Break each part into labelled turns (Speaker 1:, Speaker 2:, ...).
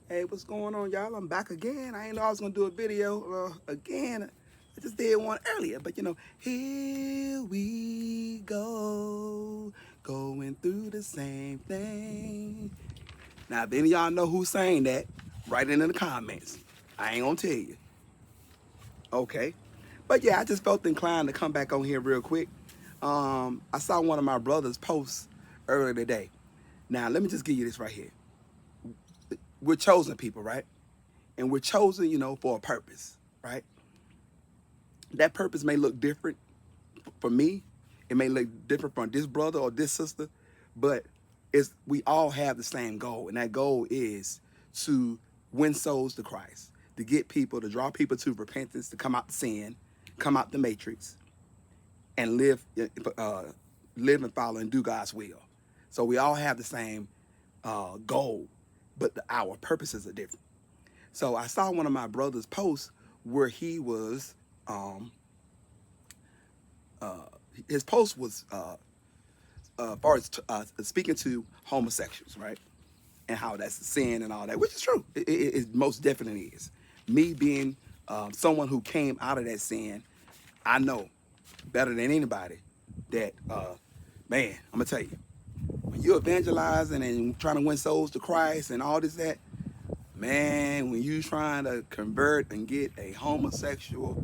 Speaker 1: Hey, what's going on, y'all? I'm back again. I ain't know I was gonna do a video again. I just did one earlier, but here we go, going through the same thing. Now, if any of y'all know who sang that, write it in the comments. I ain't gonna tell you. Okay. But yeah, I just felt inclined to come back on here real quick. I saw one of my brother's posts earlier today. Now, let me just give you this right here. We're chosen people, right? And we're chosen, for a purpose, right? That purpose may look different for me. It may look different from this brother or this sister, but we all have the same goal, and that goal is to win souls to Christ, to get people, to draw people to repentance, to come out to sin, come out the matrix, and live and follow and do God's will. So we all have the same goal, but our purposes are different. So I saw one of my brother's posts where he was, his post was far as speaking to homosexuals, right? And how that's a sin and all that, which is true. It most definitely is. Me being someone who came out of that sin, I know better than anybody that, man, I'm gonna tell you, when you're evangelizing and trying to win souls to Christ and all this, that, man, when you trying to convert and get a homosexual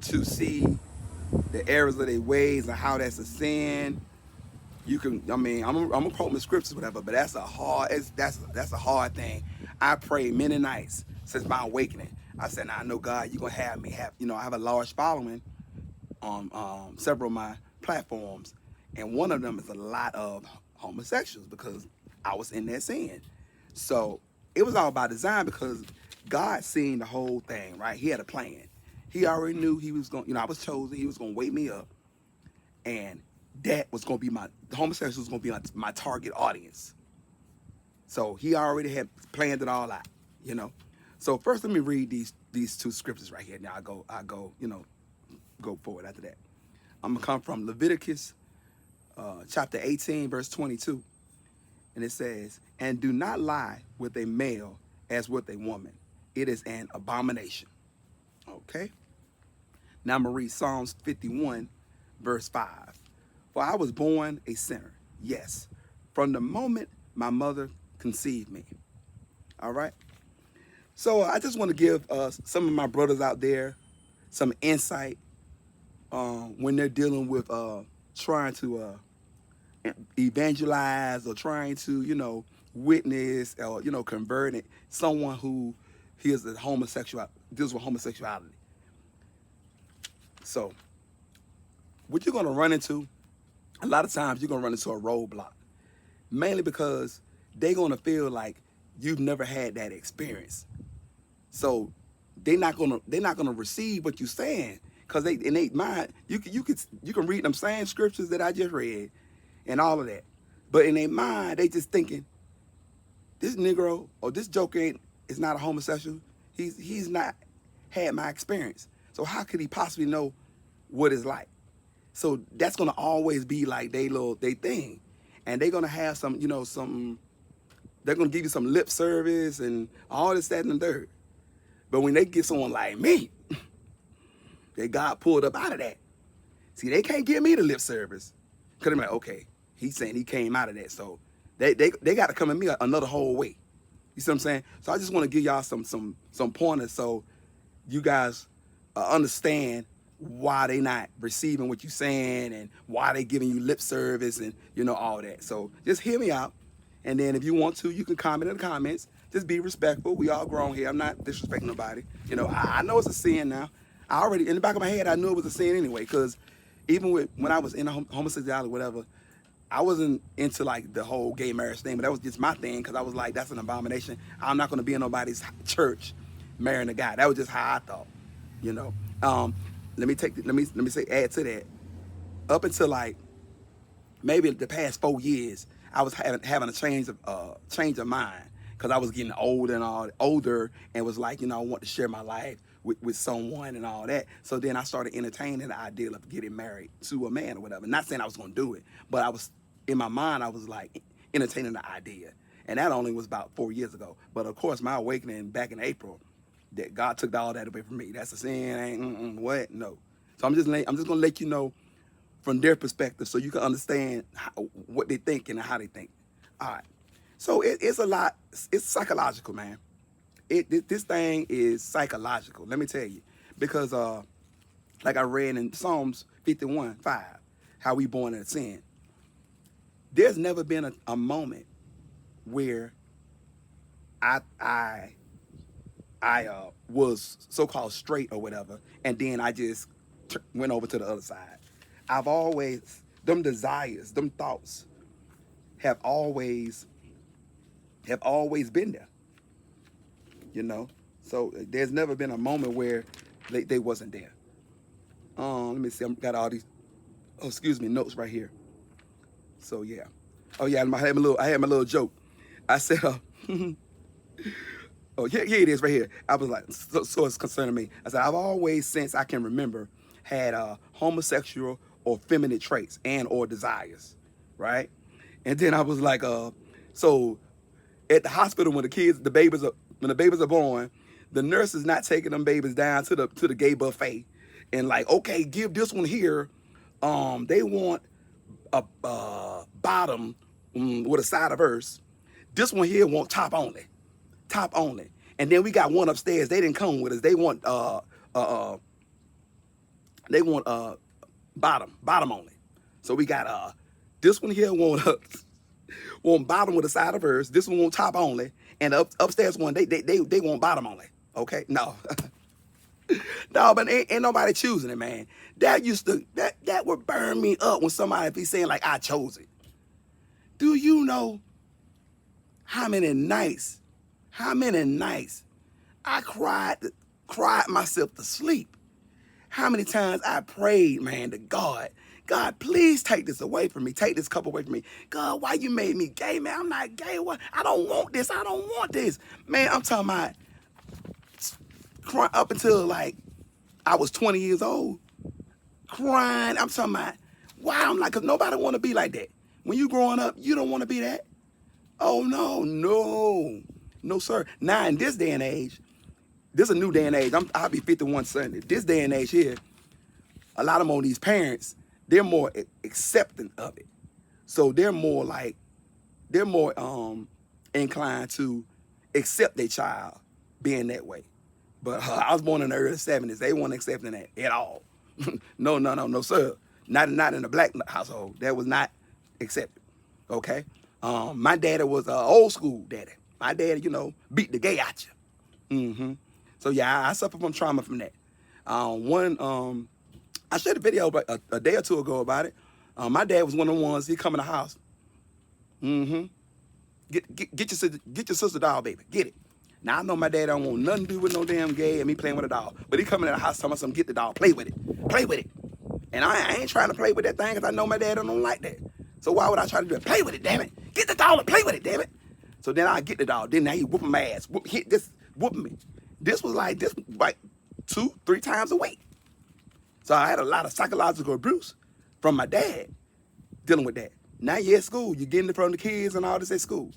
Speaker 1: to see the errors of their ways and how that's a sin, you can. I mean, I'm gonna quote the scriptures, whatever. But that's a hard thing. I prayed many nights since my awakening. I said, "Now I know God, you're gonna have me have. I have a large following on several of my platforms, and one of them is a lot of homosexuals because I was in that sin. So it was all by design because God seen the whole thing, right? He had a plan. He already knew he was going. I was chosen. He was gonna wake me up, and that was gonna be the homosexual was gonna be my target audience. So he already had planned it all out. So first, let me read these two scriptures right here. Now go forward after that. I'm gonna come from Leviticus chapter 18, verse 22, and it says, "And do not lie with a male as with a woman; it is an abomination." Okay. Now I'm gonna read Psalms 51, verse 5. "For I was born a sinner, yes, from the moment my mother conceived me." All right. So I just want to give some of my brothers out there some insight when they're dealing with trying to evangelize or trying to, witness or, convert someone who hears the homosexual deals with homosexuality. So what you're gonna run into, a lot of times you're gonna run into a roadblock. Mainly because they're gonna feel like you've never had that experience. So they're not gonna receive what you're saying. Cause they in their mind, you can read them same scriptures that I just read and all of that. But in their mind, they just thinking, this Negro or this joker is not a homosexual. He's not had my experience. So how could he possibly know what it's like? So that's gonna always be like they thing. And they're gonna have they're gonna give you some lip service and all this, that, and the third. But when they get someone like me, that God pulled up out of that, see, they can't give me the lip service. Cause they're like, okay, he's saying he came out of that. So they got to come at me another whole way. You see what I'm saying? So I just want to give y'all some pointers so you guys understand why they not receiving what you saying and why they giving you lip service and all that. So just hear me out, and then if you want to, you can comment in the comments. Just be respectful. We all grown here. I'm not disrespecting nobody. I know it's a sin now. I already in the back of my head I knew it was a sin anyway, because even when I was in homosexuality, whatever, I wasn't into like the whole gay marriage thing, but that was just my thing because I was like, that's an abomination. I'm not going to be in nobody's church marrying a guy. That was just how I thought, you know. Let me say add to that. Up until like maybe the past 4 years, I was having a change of mind because I was getting older and was like, I want to share my life with someone and all that. So then I started entertaining the idea of getting married to a man or whatever. Not saying I was going to do it, but I was in my mind, I was like entertaining the idea. And that only was about 4 years ago. But of course, my awakening back in April, that God took all that away from me. That's a sin. Ain't what? No. So I'm just gonna let you know from their perspective, so you can understand what they think and how they think. All right. So it's a lot. It's psychological, man. This thing is psychological. Let me tell you, because like I read in Psalms 51:5, how we born in sin. There's never been a moment where I was so-called straight or whatever, and then I just went over to the other side. I've always, them desires, them thoughts have always been there, you know? So there's never been a moment where they wasn't there. Let me see, I've got all these, notes right here. So yeah. Oh yeah, I had my little joke. I said, oh, here it is right here. I was like, so it's concerning me. I said, I've always, since I can remember, had homosexual or feminine traits and or desires, right? And then I was like, so at the hospital when the babies are born, the nurse is not taking them babies down to the gay buffet and like, okay, give this one here. They want a bottom with a side of earth. This one here want top only. And then we got one upstairs. They didn't come with us. They want bottom only. So we got this one here want bottom with a side of earth. This one want top only, and the upstairs one they want bottom only. Okay, no, no, but ain't nobody choosing it, man. That would burn me up when somebody be saying like I chose it. Do you know how many nights I cried myself to sleep? How many times I prayed, man, to God, please take this away from me. Take this cup away from me. God, why you made me gay, man? I'm not gay. What? I don't want this. I don't want this. Man, I'm talking about crying up until like I was 20 years old. Crying. I'm talking about, why? I'm like, because nobody want to be like that. When you growing up, you don't want to be that. Oh, no, sir. Now, in this day and age, this is a new day and age. I'll be 51 Sunday. This day and age here, a lot of them, these parents, they're more accepting of it. So they're more inclined to accept their child being that way. But I was born in the early 70s. They weren't accepting that at all. No, sir. Not in a black household. That was not accepted. Okay? My daddy was an old school daddy. My daddy, beat the gay out you. So yeah, I suffer from trauma from that. I shared a video a day or two ago about it. My dad was one of the ones. He come in the house. Get your sister doll, baby. Get it. Now I know my dad don't want nothing to do with no damn gay and me playing with a doll. But he coming in the house telling me something, get the doll, play with it. And I ain't trying to play with that thing because I know my dad don't like that. So why would I try to do it? Play with it, damn it. Get the doll and play with it, damn it. So then I get the doll. Then now he whooping my ass. Whooping me. This was like 2-3 times a week. So I had a lot of psychological abuse from my dad dealing with that. Now you're at school. You're getting it from the kids and all this at school.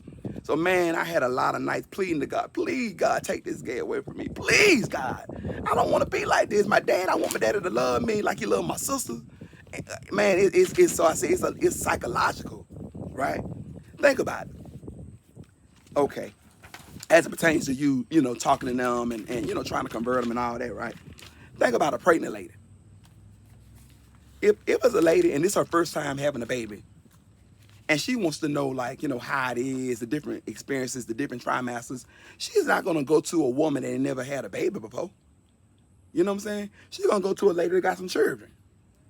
Speaker 1: So, man, I had a lot of nights pleading to God, please, God, take this gay away from me. Please, God. I don't want to be like this. I want my daddy to love me like he loved my sister. Man, it's psychological, right? Think about it. Okay. As it pertains to you, talking to them and trying to convert them and all that, right? Think about a pregnant lady. If it was a lady and this is her first time having a baby, and she wants to know, how it is, the different experiences, the different trimesters, she's not going to go to a woman that never had a baby before. You know what I'm saying? She's going to go to a lady that got some children,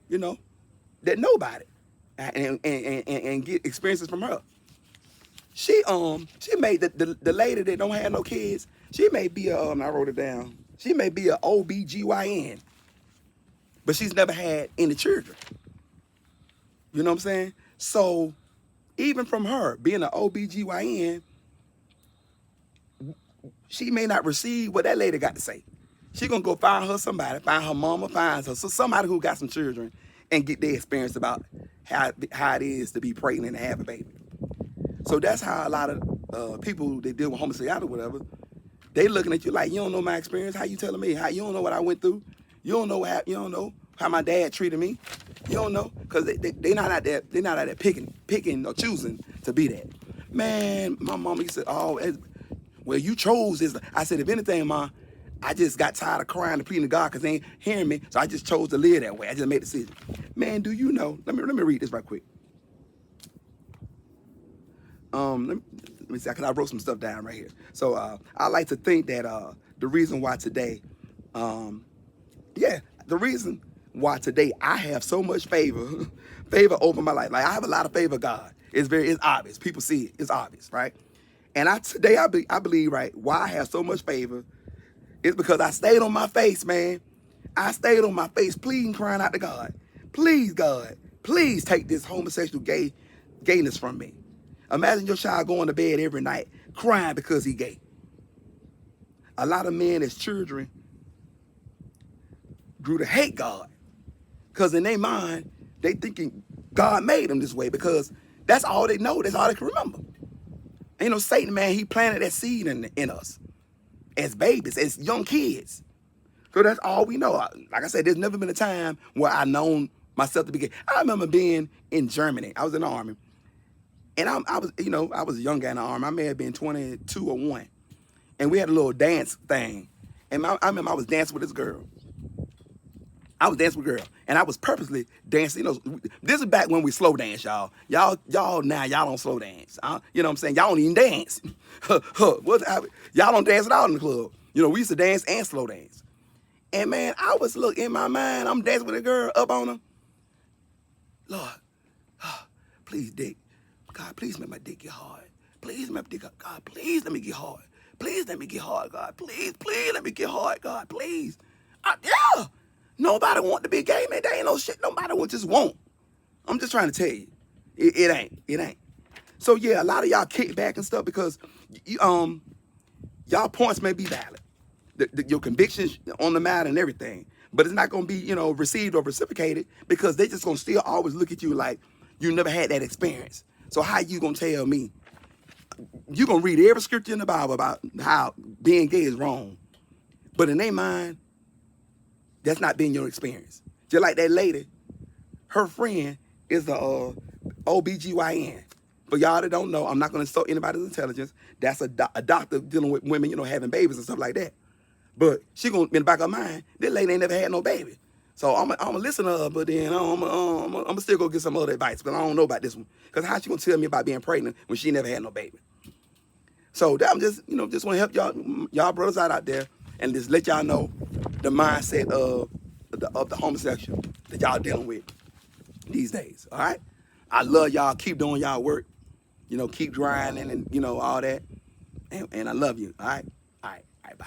Speaker 1: that know about it and get experiences from her. She made the lady that don't have no kids, she may be I wrote it down. She may be a OBGYN, but she's never had any children. You know what I'm saying? So even from her being an OBGYN, she may not receive what that lady got to say. She gonna go find her mama, find her somebody who got some children and get their experience about how it is to be pregnant and have a baby. So that's how a lot of people that deal with homosexuality or whatever, they looking at you like, you don't know my experience. How you telling me? How you don't know what I went through? You don't know how, you don't know how my dad treated me. You don't know, because they not out there, they not out there picking or choosing to be that. Man, my mama used to, oh, well, you chose this. I said, if anything, Ma, I just got tired of crying and pleading to God because they ain't hearing me, so I just chose to live that way. I just made a decision. Man, do you know? Let me read this right quick. Let me see, because I wrote some stuff down right here. So I like to think that the reason why today, the reason why today I have so much favor over my life. Like, I have a lot of favor of God. It's obvious. People see it. It's obvious, right? And I believe, right, why I have so much favor is because I stayed on my face, man. I stayed on my face, pleading, crying out to God. Please, God, please take this homosexual gayness from me. Imagine your child going to bed every night crying because he gay. A lot of men as children grew to hate God because in their mind, they thinking God made them this way because that's all they know. That's all they can remember. And, you know, Satan, man, he planted that seed in us as babies, as young kids. So that's all we know. Like I said, there's never been a time where I known myself to be gay. I remember being in Germany. I was in the army. And I was, you know, I was a young guy in the army. I may have been 22 or 1. And we had a little dance thing. And I remember I was dancing with this girl. I was dancing with a girl. And I was purposely dancing. You know, this is back when we slow dance, y'all. Y'all now, y'all don't slow dance. You know what I'm saying? Y'all don't even dance. Y'all don't dance at all in the club. You know, we used to dance and slow dance. And, man, I was, look, in my mind, I'm dancing with a girl up on her. Lord, please, Dick. God, please make my dick get hard. Please make my dick up. God, please let me get hard. Please let me get hard, God. Please let me get hard, God. Please. Yeah. Nobody want to be gay, man. There ain't no shit nobody would just want. I'm just trying to tell you. It ain't. So, yeah, a lot of y'all kick back and stuff because y'all points may be valid. Your convictions on the matter and everything. But it's not going to be, you know, received or reciprocated because they just going to still always look at you like you never had that experience. So how you going to tell me? You're going to read every scripture in the Bible about how being gay is wrong. But in their mind, that's not been your experience. Just like that lady, her friend is a OBGYN. For y'all that don't know, I'm not going to insult anybody's intelligence. That's a doctor dealing with women, you know, having babies and stuff like that. But she going to, in the back of her mind, this lady ain't never had no baby. So I'm going to listen to her, but then I'm still going to get some other advice, but I don't know about this one. Because how she going to tell me about being pregnant when she never had no baby? So I'm just, you know, just want to help y'all brothers out there and just let y'all know the mindset of the homosexual that y'all dealing with these days, all right? I love y'all. Keep doing y'all work. You know, keep grinding and, you know, all that. And I love you, all right? All right, bye.